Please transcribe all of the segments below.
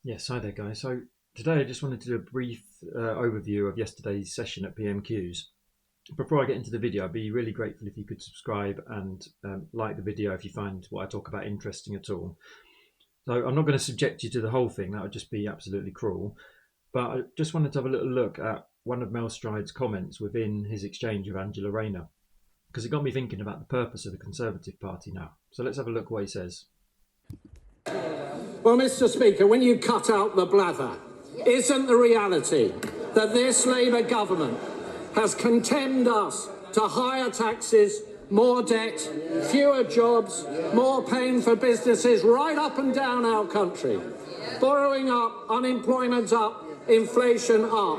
Yes, hi there, guys. So today I just wanted to do a brief overview of yesterday's session at PMQs. Before I get into the video, I'd be really grateful if you could subscribe and like the video if you find what I talk about interesting at all. So I'm not going to subject you to the whole thing, that would just be absolutely cruel. But I just wanted to have a little look at one of Mel Stride's comments within his exchange with Angela Rayner, because it got me thinking about the purpose of the Conservative Party now. So let's have a look what he says. Well, Mr. Speaker, when you cut out the blather, isn't the reality that this Labour government has condemned us to higher taxes, more debt, fewer jobs, more pain for businesses right up and down our country? Borrowing up, unemployment up, inflation up.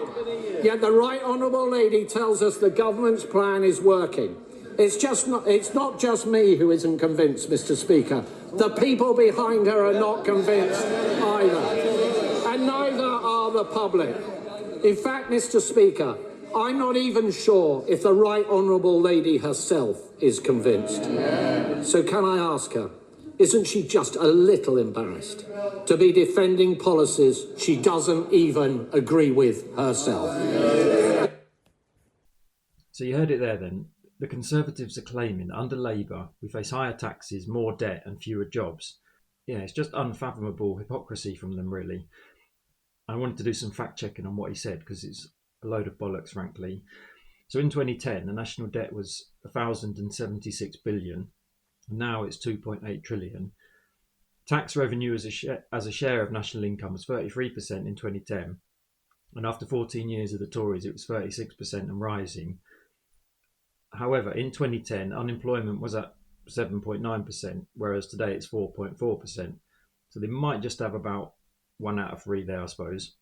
Yet the Right Honourable Lady tells us the government's plan is working. It's not just me who isn't convinced, Mr. Speaker. The people behind her are not convinced either. And neither are the public. In fact, Mr. Speaker, I'm not even sure if the Right Honourable Lady herself is convinced. So can I ask her, isn't she just a little embarrassed to be defending policies she doesn't even agree with herself? So you heard it there then. The Conservatives are claiming that under Labour we face higher taxes, more debt and fewer jobs. Yeah, it's just unfathomable hypocrisy from them, really. I wanted to do some fact checking on what he said because it's a load of bollocks, frankly. So in 2010, the national debt was 1,076 billion. Now it's 2.8 trillion. Tax revenue as a share of national income was 33% in 2010. And after 14 years of the Tories, it was 36% and rising. However, in 2010, unemployment was at 7.9%, whereas today it's 4.4%. So they might just have about 1 out of 3 there, I suppose.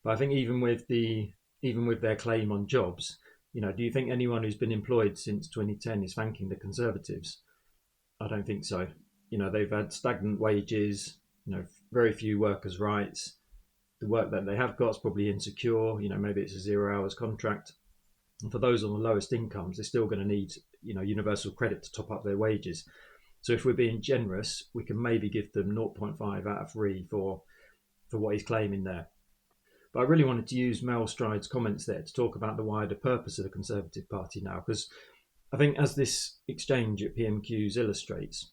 But I think even with their claim on jobs, do you think anyone who's been employed since 2010 is thanking the Conservatives? I don't think so. They've had stagnant wages, very few workers' rights. The work that they have got is probably insecure. Maybe it's a 0 hours contract. And for those on the lowest incomes, they're still going to need, universal credit to top up their wages. So if we're being generous, we can maybe give them 0.5 out of 3 for what he's claiming there. But I really wanted to use Mel Stride's comments there to talk about the wider purpose of the Conservative Party now, because I think as this exchange at PMQs illustrates,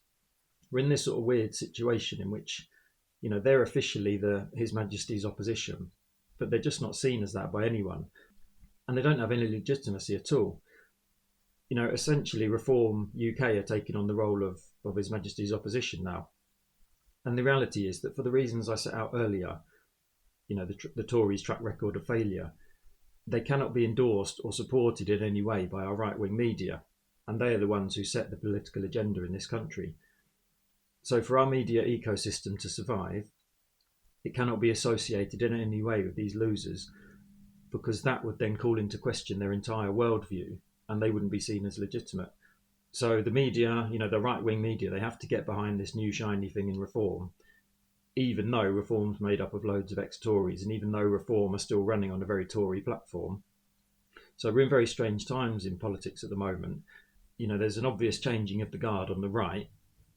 we're in this sort of weird situation in which, they're officially His Majesty's opposition, but they're just not seen as that by anyone. And they don't have any legitimacy at all. Essentially Reform UK are taking on the role of His Majesty's opposition now. And the reality is that for the reasons I set out earlier, the Tories' track record of failure, they cannot be endorsed or supported in any way by our right-wing media. And they are the ones who set the political agenda in this country. So for our media ecosystem to survive, it cannot be associated in any way with these losers, because that would then call into question their entire worldview and they wouldn't be seen as legitimate. So the media, the right-wing media, they have to get behind this new shiny thing in Reform, even though Reform's made up of loads of ex-Tories and even though Reform are still running on a very Tory platform. So we're in very strange times in politics at the moment. There's an obvious changing of the guard on the right,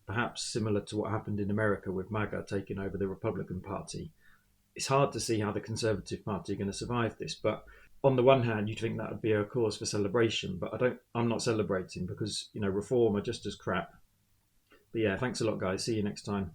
perhaps similar to what happened in America with MAGA taking over the Republican Party. It's hard to see how the Conservative Party are going to survive this, but on the one hand, you'd think that would be a cause for celebration, but I'm not celebrating because, Reform are just as crap. But yeah, thanks a lot, guys. See you next time.